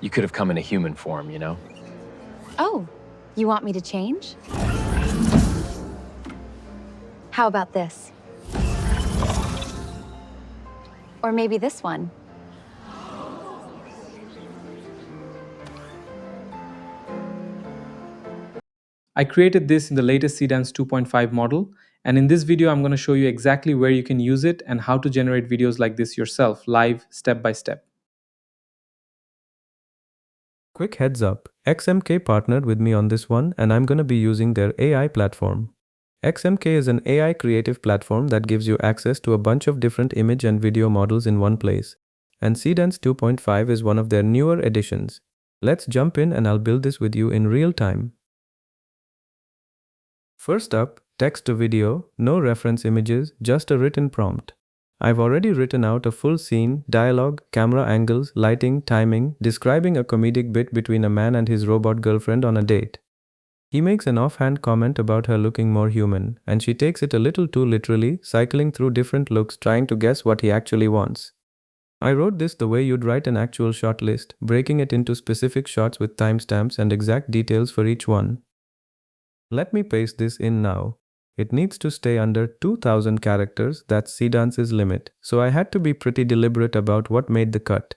You could have come in a human form, you know? Oh, you want me to change? How about this? Or maybe this one. I created this in the latest Seedance 2.5 model, and in this video I'm going to show you exactly where you can use it and how to generate videos like this yourself, live, step by step. Quick heads up, XMK partnered with me on this one and I'm going to be using their AI platform. XMK is an AI creative platform that gives you access to a bunch of different image and video models in one place. And Seedance 2.5 is one of their newer additions. Let's jump in and I'll build this with you in real time. First up, text to video, no reference images, just a written prompt. I've already written out a full scene, dialogue, camera angles, lighting, timing, describing a comedic bit between a man and his robot girlfriend on a date. He makes an offhand comment about her looking more human, and she takes it a little too literally, cycling through different looks trying to guess what he actually wants. I wrote this the way you'd write an actual shot list, breaking it into specific shots with timestamps and exact details for each one. Let me paste this in now. It needs to stay under 2000 characters, that's Seedance's limit, so I had to be pretty deliberate about what made the cut.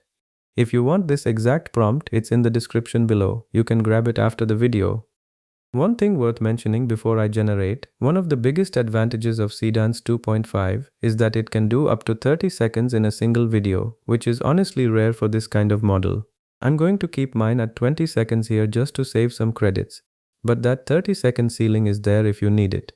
If you want this exact prompt, it's in the description below. You can grab it after the video. One thing worth mentioning before I generate, one of the biggest advantages of Seedance 2.5 is that it can do up to 30 seconds in a single video, which is honestly rare for this kind of model. I'm going to keep mine at 20 seconds here just to save some credits, but that 30-second ceiling is there if you need it.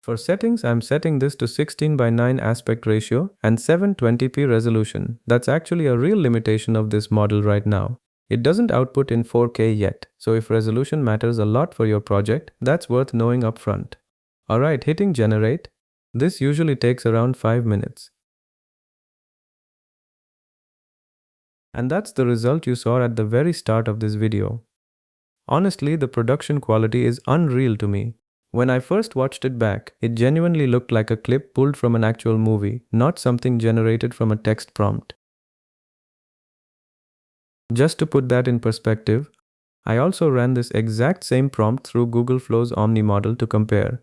For settings, I'm setting this to 16:9 aspect ratio and 720p resolution. That's actually a real limitation of this model right now. It doesn't output in 4K yet, so if resolution matters a lot for your project, that's worth knowing upfront. Alright, hitting generate. This usually takes around 5 minutes. And that's the result you saw at the very start of this video. Honestly, the production quality is unreal to me. When I first watched it back, it genuinely looked like a clip pulled from an actual movie, not something generated from a text prompt. Just to put that in perspective, I also ran this exact same prompt through Google Flow's Omni model to compare.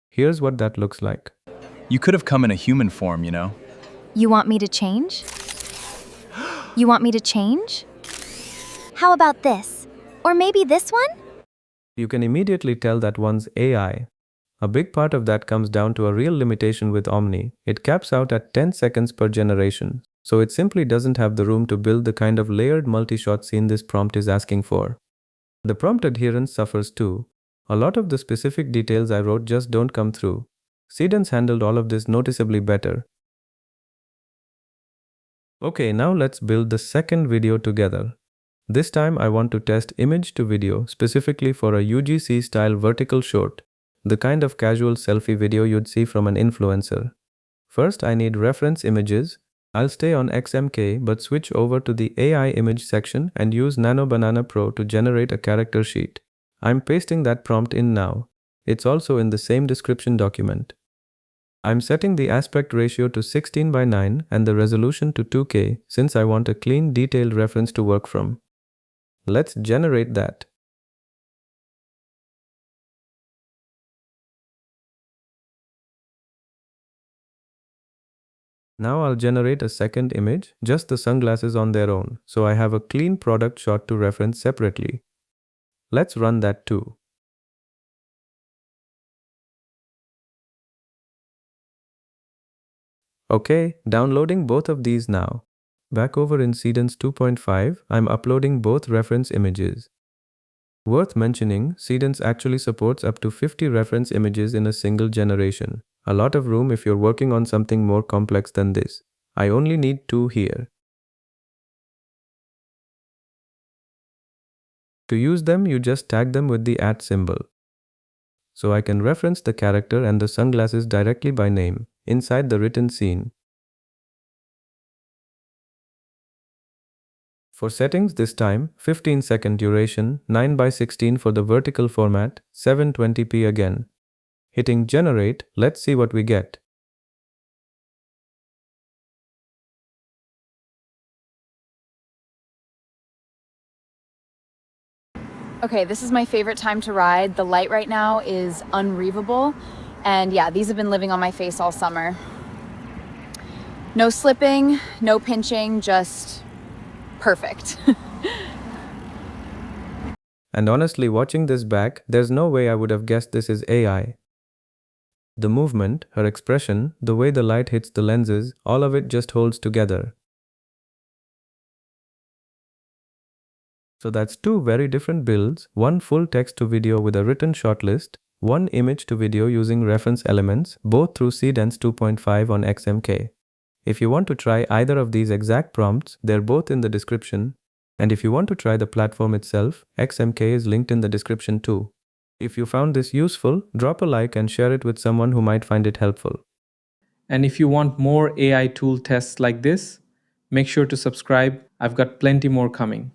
Here's what that looks like. You could have come in a human form, you know? You want me to change? You want me to change? How about this? Or maybe this one? You can immediately tell that one's AI. A big part of that comes down to a real limitation with Omni. It caps out at 10 seconds per generation, so it simply doesn't have the room to build the kind of layered multi-shot scene this prompt is asking for. The prompt adherence suffers too. A lot of the specific details I wrote just don't come through. Seedance handled all of this noticeably better. Okay, now let's build the second video together. This time I want to test image to video specifically for a UGC-style vertical short, the kind of casual selfie video you'd see from an influencer. First, I need reference images. I'll stay on XMK but switch over to the AI image section and use Nano Banana Pro to generate a character sheet. I'm pasting that prompt in now. It's also in the same description document. I'm setting the aspect ratio to 16:9 and the resolution to 2K since I want a clean, detailed reference to work from. Let's generate that. Now I'll generate a second image, just the sunglasses on their own, so I have a clean product shot to reference separately. Let's run that too. Okay, downloading both of these now. Back over in Seedance 2.5, I'm uploading both reference images. Worth mentioning, Seedance actually supports up to 50 reference images in a single generation. A lot of room if you're working on something more complex than this. I only need 2 here. To use them, you just tag them with the @ symbol. So I can reference the character and the sunglasses directly by name, inside the written scene. For settings this time, 15-second duration, 9:16 for the vertical format, 720p again. Hitting generate, let's see what we get. Okay, this is my favorite time to ride. The light right now is unreavable. And yeah, these have been living on my face all summer. No slipping, no pinching, just perfect. And honestly, watching this back, there's no way I would have guessed this is AI. The movement, her expression, the way the light hits the lenses, all of it just holds together. So that's two very different builds, one full text to video with a written shortlist, one image to video using reference elements, both through Seedance 2.5 on XMK. If you want to try either of these exact prompts, they're both in the description. And if you want to try the platform itself, XMK is linked in the description too. If you found this useful, drop a like and share it with someone who might find it helpful. And if you want more AI tool tests like this, make sure to subscribe. I've got plenty more coming.